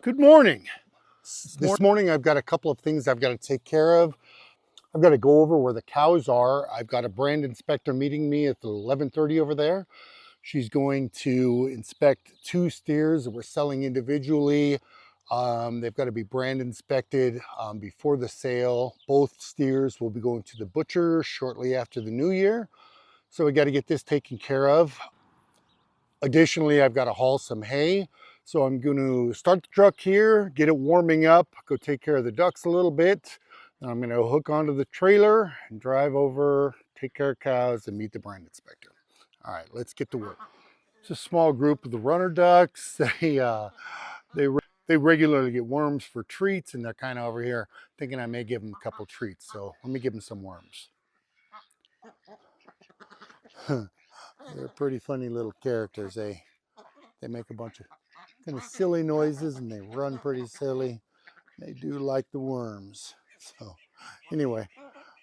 Good morning. This morning I've got a couple of things I've got to take care of. I've got to go over where the cows are. I've got a brand inspector meeting me at 11:30 over there. She's going to inspect two steers that we're selling individually. They've got to be brand inspected before the sale. Both steers will be going to the butcher shortly after the new year. So we got to get this taken care of. Additionally, I've got to haul some hay. So I'm going to start the truck here, get it warming up, go take care of the ducks a little bit. And I'm going to hook onto the trailer and drive over, take care of cows, and meet the brand inspector. All right, let's get to work. It's a small group of the runner ducks. They regularly get worms for treats, and they're kind of over here thinking I may give them a couple treats. So let me give them some worms. They're pretty funny little characters. They make a bunch of kind of silly noises, and they run pretty silly. They do like the worms. So anyway,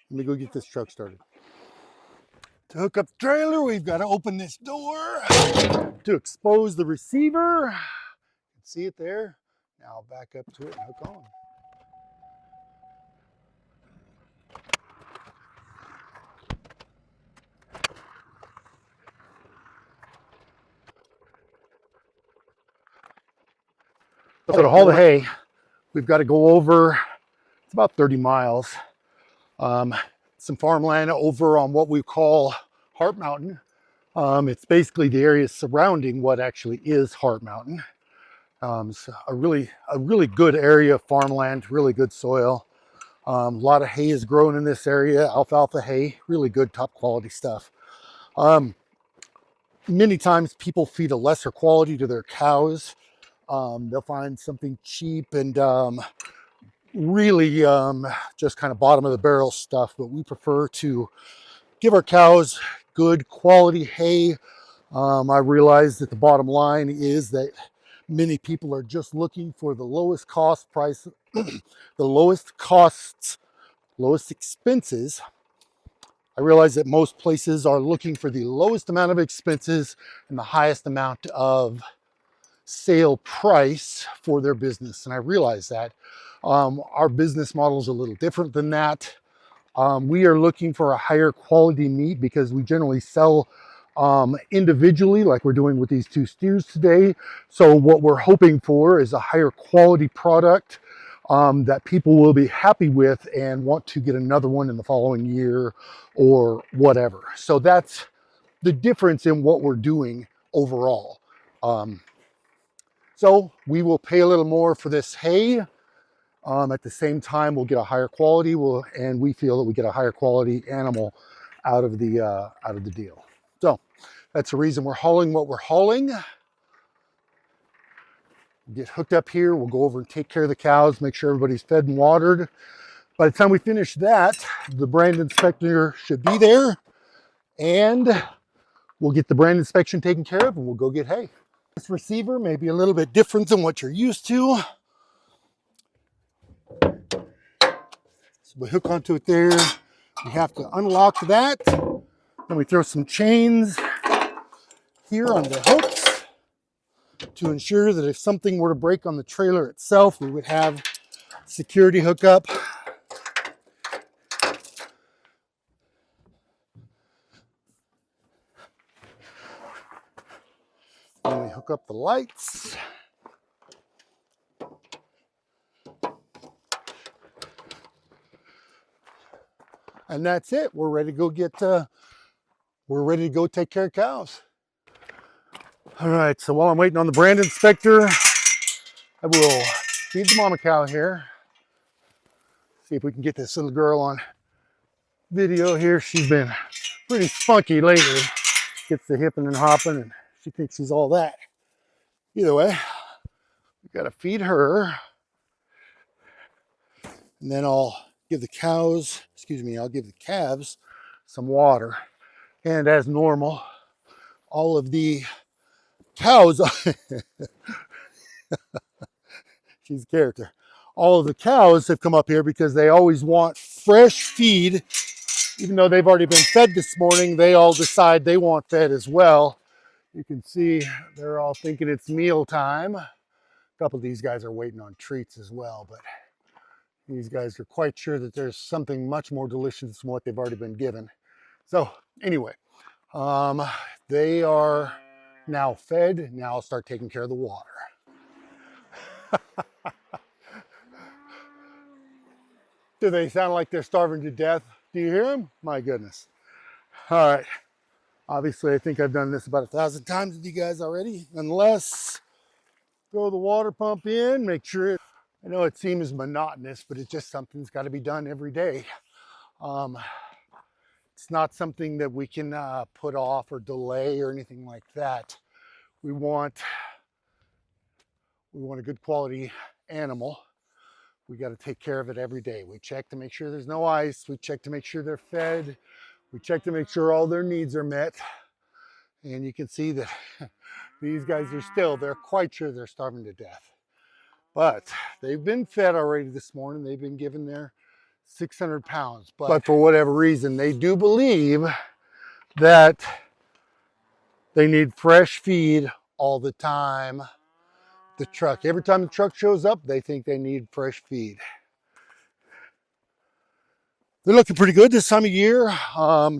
let me go get this truck started. To hook up the trailer, we've got to open this door to expose the receiver. See it there? Now I'll back up to it and hook on. So to haul the hay, we've got to go over, it's about 30 miles, some farmland over on what we call Heart Mountain. It's basically the area surrounding what actually is Heart Mountain. It's a really good area of farmland, really good soil. A lot of hay is grown in this area, alfalfa hay, really good top quality stuff. Many times people feed a lesser quality to their cows. They'll find something cheap and really just kind of bottom of the barrel stuff, but we prefer to give our cows good quality hay. I realize that the bottom line is that many people are just looking for the lowest cost price, the lowest costs, lowest expenses. I realize that most places are looking for the lowest amount of expenses and the highest amount of sale price for their business. And I realize that our business model is a little different than that. We are looking for a higher quality meat because we generally sell individually, like we're doing with these two steers today. So what we're hoping for is a higher quality product that people will be happy with and want to get another one in the following year or whatever. So that's the difference in what we're doing overall. So we will pay a little more for this hay. At the same time, we'll get a higher quality, and we feel that we get a higher quality animal out of the deal. So that's the reason we're hauling what we're hauling. Get hooked up here. We'll go over and take care of the cows, make sure everybody's fed and watered. By the time we finish that, the brand inspector should be there, and we'll get the brand inspection taken care of, and we'll go get hay. This receiver may be a little bit different than what you're used to. So we hook onto it there. We have to unlock that. Then we throw some chains here on the hooks to ensure that if something were to break on the trailer itself, we would have security hookup. Then we hook up the lights. And that's it. We're ready to go take care of cows. All right, so while I'm waiting on the brand inspector, I will feed the mama cow here. See if we can get this little girl on video here. She's been pretty spunky lately. Gets the hipping and hopping, and she thinks she's all that. Either way, we gotta feed her. And then I'll give the calves some water. And as normal, all of the cows, she's a character. All of the cows have come up here because they always want fresh feed. Even though they've already been fed this morning, they all decide they want fed as well. You can see they're all thinking it's meal time. A couple of these guys are waiting on treats as well, but these guys are quite sure that there's something much more delicious than what they've already been given. So anyway, they are now fed. Now I'll start taking care of the water. Do they sound like they're starving to death? Do you hear them? My goodness. All right. Obviously, I think I've done this about 1,000 times with you guys already. Unless, throw the water pump in, make sure I know it seems monotonous, but it's just something's got to be done every day. It's not something that we can put off or delay or anything like that. We want a good quality animal. We got to take care of it every day. We check to make sure there's no ice. We check to make sure they're fed. We check to make sure all their needs are met. And you can see that these guys are they're quite sure they're starving to death. But they've been fed already this morning. They've been given their 600 pounds. But for whatever reason, they do believe that they need fresh feed all the time. The truck, every time the truck shows up, they think they need fresh feed. They're looking pretty good this time of year.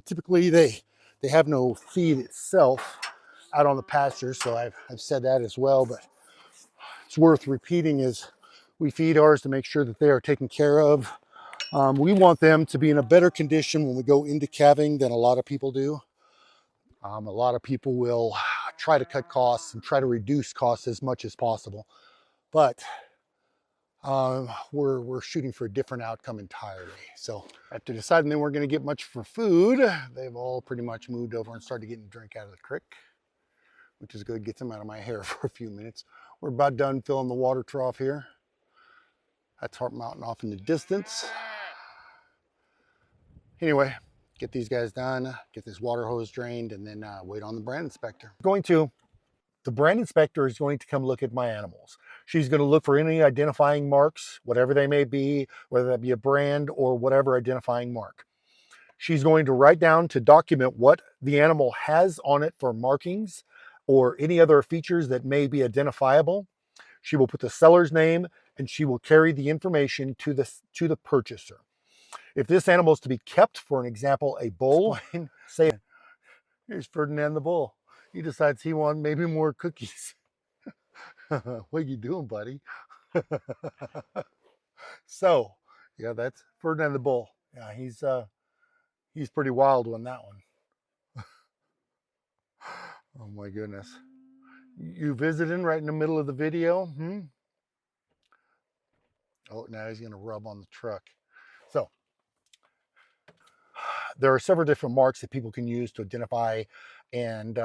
Typically, they have no feed itself out on the pasture, so I've said that as well, but it's worth repeating is we feed ours to make sure that they are taken care of. We want them to be in a better condition when we go into calving than a lot of people do. A lot of people will try to cut costs and try to reduce costs as much as possible, but we're shooting for a different outcome entirely. So after deciding they weren't going to get much for food, they've all pretty much moved over and started getting a drink out of the creek, which is good. Gets them out of my hair for a few minutes. We're about done filling the water trough here. That's Heart Mountain off in the distance. Anyway, get these guys done, get this water hose drained, and then wait on the brand inspector. The brand inspector is going to come look at my animals. She's going to look for any identifying marks, whatever they may be, whether that be a brand or whatever identifying mark. She's going to write down to document what the animal has on it for markings or any other features that may be identifiable. She will put the seller's name and she will carry the information to the purchaser. If this animal is to be kept, for an example, a bull, say, here's Ferdinand the bull. He decides he wants maybe more cookies. What are you doing, buddy? So, yeah, that's Ferdinand the bull. Yeah, he's pretty wild on that one. Oh my goodness. You visiting right in the middle of the video? Oh, now he's gonna rub on the truck. So, there are several different marks that people can use to identify and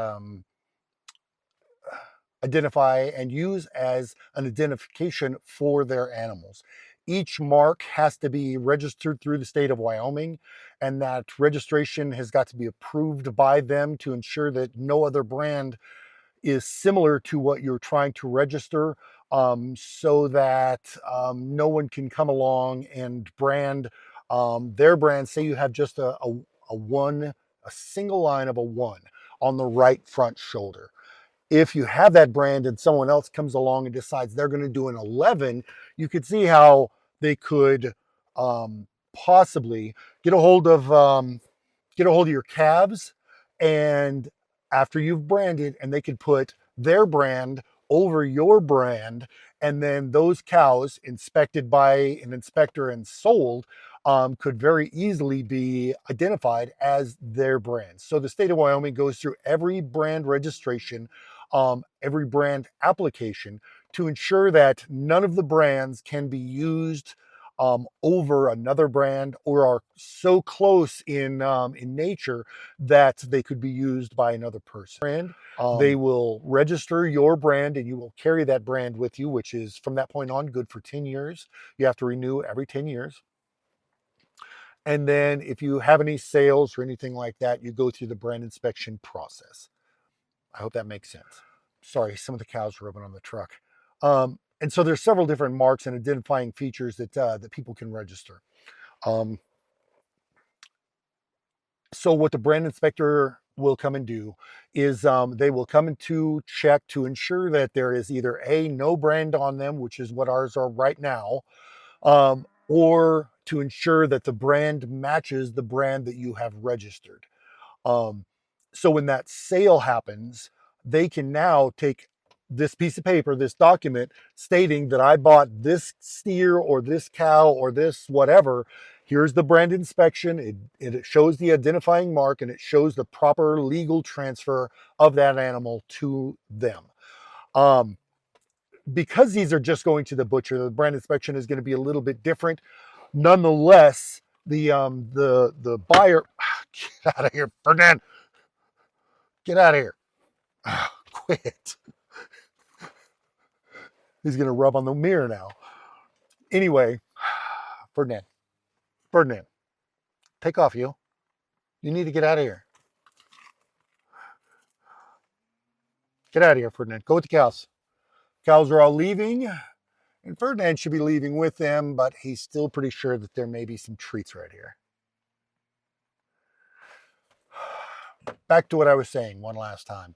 use as an identification for their animals. Each mark has to be registered through the state of Wyoming, and that registration has got to be approved by them to ensure that no other brand is similar to what you're trying to register, so that no one can come along and brand their brand. Say you have just a single line of a 1 on the right front shoulder. If you have that brand and someone else comes along and decides they're going to do an 11, you could see how they could possibly get a hold of your calves, and after you've branded, and they could put their brand over your brand, and then those cows inspected by an inspector and sold could very easily be identified as their brand. So the state of Wyoming goes through every brand registration, every brand application to ensure that none of the brands can be used over another brand or are so close in nature that they could be used by another person. They will register your brand and you will carry that brand with you, which is from that point on good for 10 years. You have to renew every 10 years. And then if you have any sales or anything like that, you go through the brand inspection process. I hope that makes sense. Sorry, some of the cows are rubbing on the truck. And so there's several different marks and identifying features that people can register. So what the brand inspector will come and do is they will come in to check to ensure that there is either a no brand on them, which is what ours are right now, or to ensure that the brand matches the brand that you have registered. Um, so when that sale happens, they can now take this piece of paper, this document stating that I bought this steer or this cow or this whatever. Here's the brand inspection. It shows the identifying mark and it shows the proper legal transfer of that animal to them. Um, because these are just going to the butcher, the brand inspection is going to be a little bit different. Nonetheless, the buyer, get out of here, Ferdinand, get out of here. Quit. He's going to rub on the mirror now. Anyway, Ferdinand, Ferdinand, take off, you. You need to get out of here. Get out of here, Ferdinand. Go with the cows. Cows are all leaving, and Ferdinand should be leaving with them, but he's still pretty sure that there may be some treats right here. Back to what I was saying one last time.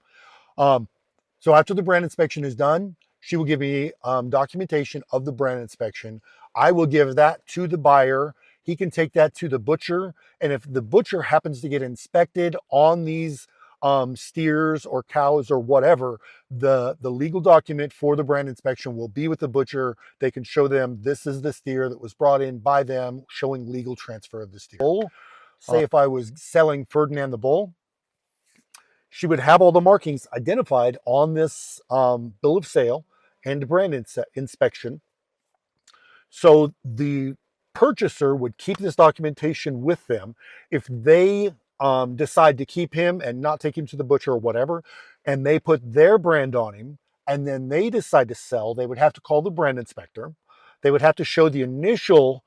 So after the brand inspection is done, she will give me documentation of the brand inspection. I will give that to the buyer. He can take that to the butcher. And if the butcher happens to get inspected on these steers or cows or whatever, the legal document for the brand inspection will be with the butcher. They can show them this is the steer that was brought in by them, showing legal transfer of the steer. Say if I was selling Ferdinand the bull, she would have all the markings identified on this bill of sale and brand inspection. So the purchaser would keep this documentation with them. If they decide to keep him and not take him to the butcher or whatever, and they put their brand on him, and then they decide to sell, they would have to call the brand inspector. They would have to show the initial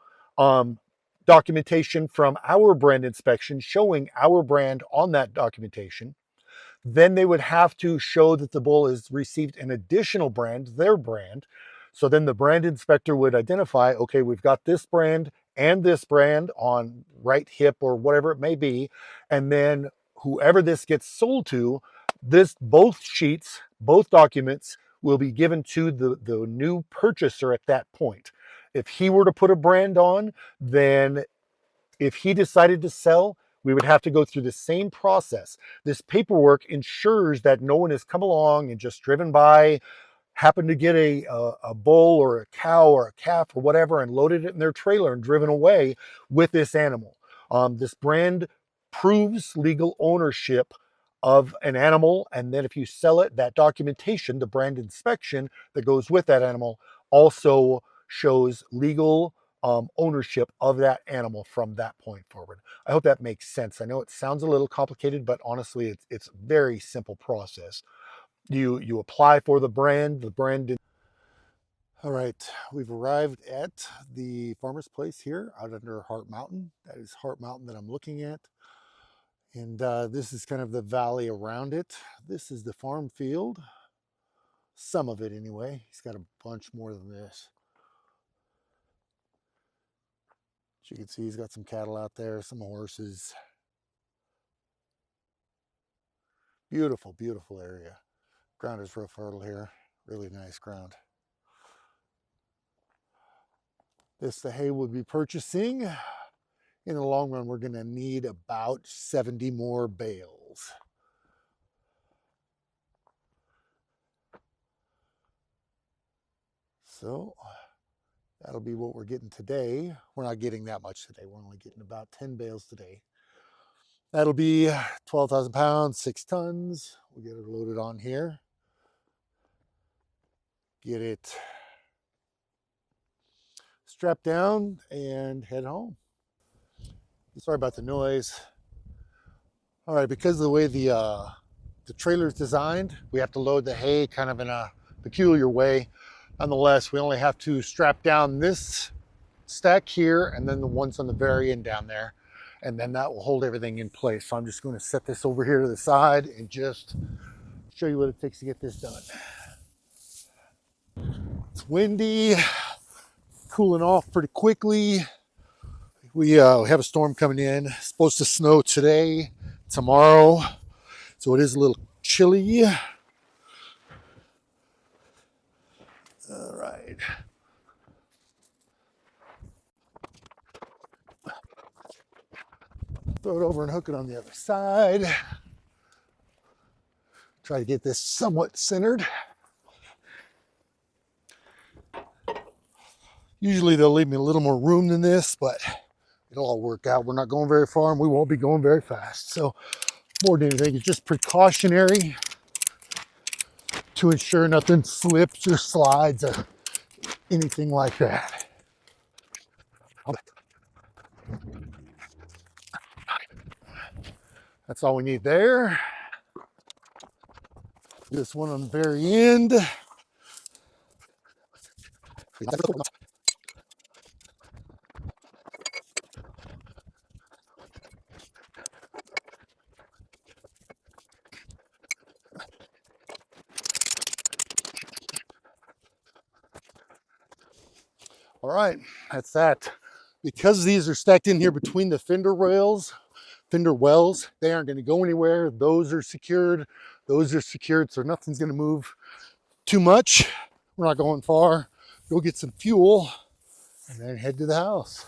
documentation from our brand inspection showing our brand on that documentation. Then they would have to show that the bull has received an additional brand, their brand. So then the brand inspector would identify, okay, we've got this brand and this brand on right hip or whatever it may be. And then whoever this gets sold to, both sheets, both documents will be given to the new purchaser at that point. If he were to put a brand on, then if he decided to sell, we would have to go through the same process. This paperwork ensures that no one has come along and just driven by, happened to get a bull or a cow or a calf or whatever and loaded it in their trailer and driven away with this animal. This brand proves legal ownership of an animal, and then if you sell it, that documentation, the brand inspection that goes with that animal, also shows legal ownership of that animal from that point forward. I hope that makes sense. I know it sounds a little complicated, but honestly, it's a very simple process. You apply for the brand. All right, we've arrived at the farmer's place here out under Heart Mountain. That is Heart Mountain that I'm looking at. And this is kind of the valley around it. This is the farm field. Some of it anyway. He's got a bunch more than this. As you can see, he's got some cattle out there, some horses. Beautiful, beautiful area. Ground is real fertile here. Really nice ground. This the hay we'll be purchasing. In the long run, we're going to need about 70 more bales. So that'll be what we're getting today. We're not getting that much today. We're only getting about 10 bales today. That'll be 12,000 pounds, 6 tons. We'll get it loaded on here. Get it strapped down and head home. Sorry about the noise. All right, because of the way the trailer is designed, we have to load the hay kind of in a peculiar way. Nonetheless, we only have to strap down this stack here and then the ones on the very end down there. And then that will hold everything in place. So I'm just going to set this over here to the side and just show you what it takes to get this done. It's windy, cooling off pretty quickly. We have a storm coming in. It's supposed to snow today, tomorrow. So it is a little chilly. All right. Throw it over and hook it on the other side. Try to get this somewhat centered. Usually they'll leave me a little more room than this, but it'll all work out. We're not going very far and we won't be going very fast. So more than anything, it's just precautionary to ensure nothing slips or slides or anything like that. That's all we need there. This one on the very end. All right, that's that. Because these are stacked in here between the fender wells, they aren't going to go anywhere. Those are secured, so nothing's going to move too much. We're not going far. Go get some fuel and then head to the house.